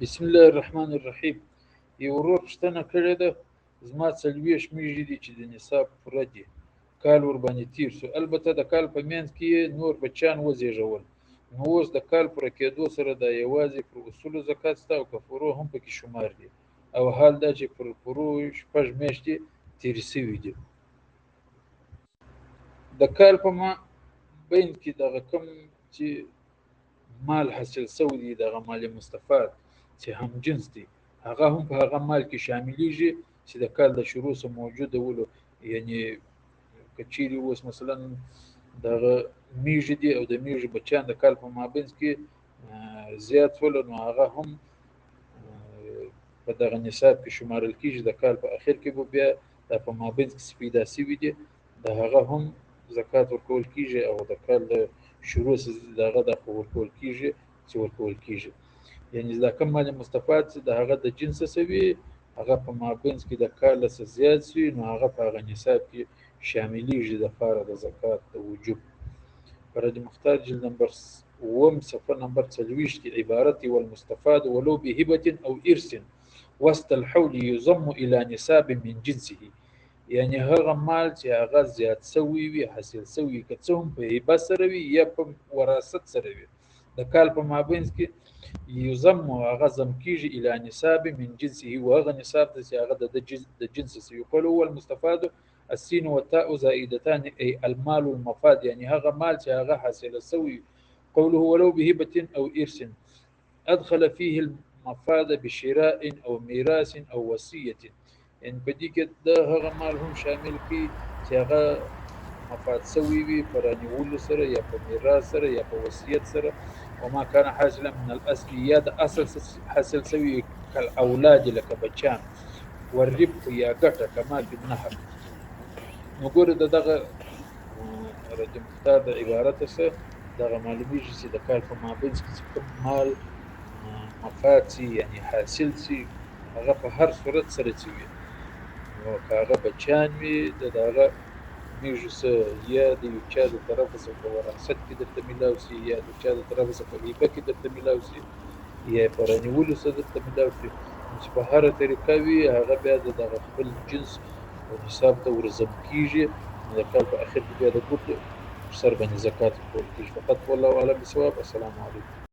بسم الله الرحمن الرحیم. یو ورور پوښتنه کړې ده، زما 40 میږي دي چې د نصاب پوره دي، کال ورباندې تیر شو. البته د کال په منځ کې یې نور بچیان وزېږول. نو اوس د کال پوره کېدو سره دا یوازې پر اصولو زکات شته او که فروع هم پکې شمار دي، او حال دا چې پر فروع 6 میاشتې تېرې شوي دي. د کال په بین کې دغه کم چې مال حاصل شوی دی، دغه مال مستفاد چې هم جنس دی، هغه هم په هغه مال کې شاملیږي چې د کال د شروع څخه موجوده ولو. یعنی که چیرې اوس مثلا دغه میږي دي او د میږي بچیان د کال په مابینځ کې زیات ولو، نو هغه هم په دغه نصاب کې شمارل کیږي. د کال په اخر کې به بیا د په مابینځ کې چې پیدا شوي دي د هغه هم زکات ورکول کیږي، او د کال د شروع دغه د ورکول کیږي چې ورکول کیږي. یعنی دا کم مال مستفاد چې د هغه د جنس سوي، هغه په مابینځ کې د کال څخه زیات شي، نو هغه په هغه نصاب کې شاملیږي د لپاره د زکات د وجوب. فرد مختار جلد نمبر اووم صفحه نمبر 40 کې عبارت والمستفاد ولو بهبة او ارث وسط الحول يضم الى نصاب من جنسه. یعنی هغه مال چې هغه زیات سوی وي، حاصل سوی، که څه هم په هبه سره وي یا په وراثت سره وي، د کال په مابینځ کې یضم هغه ضم کیږي الى نصاب من جنسه، وهغه نصاب ته چې هغه د جنس سوی. يقول هو المستفاد السين والتاء زائدتان اي المال المفاد، يعني هغه مال چې هغه حاصل سوی. قوله ولو بهبة او ارث ادخل فيه المفاد بشراء او میراث او وصیة. یعنی په دې کې د هغه مال هم شامل کی چې هغه مفاد سوی وي په رانیولو سره یا په میراث سره یا په وصیت سره. وما كان حاصلا من الاصل، یا د اصل حاصل سوی کالاولاد لکه بچیان، والربح یا ګټه کما فی النحر. نو ګوره دغه رد مختار د عبارت څخه دغه معلومیږي چې د کال په مابینځ کې چې کوم مال مفاد سي یعنی حاصل سي، هغه په هر صورت سره چې وي، نو که هغه بچیان وي د هغه میږو څخه یا د یو چا د طرفه څخه په وراثت کې درته میلاو سي، یا د چا د طرفه څخه په هبه کې درته میلاو سي، یا په رانیولو سره درته میلاو سي. چې په هره طریقه وي هغه بیا د دغه خپل جنس او حساب ته ورضم کیږي. د کال په اخر کې بیا د ګوتو پر سر باندې زکات ورکول کیږي. فقط والله اعلم بالصواب. السلام علیکم.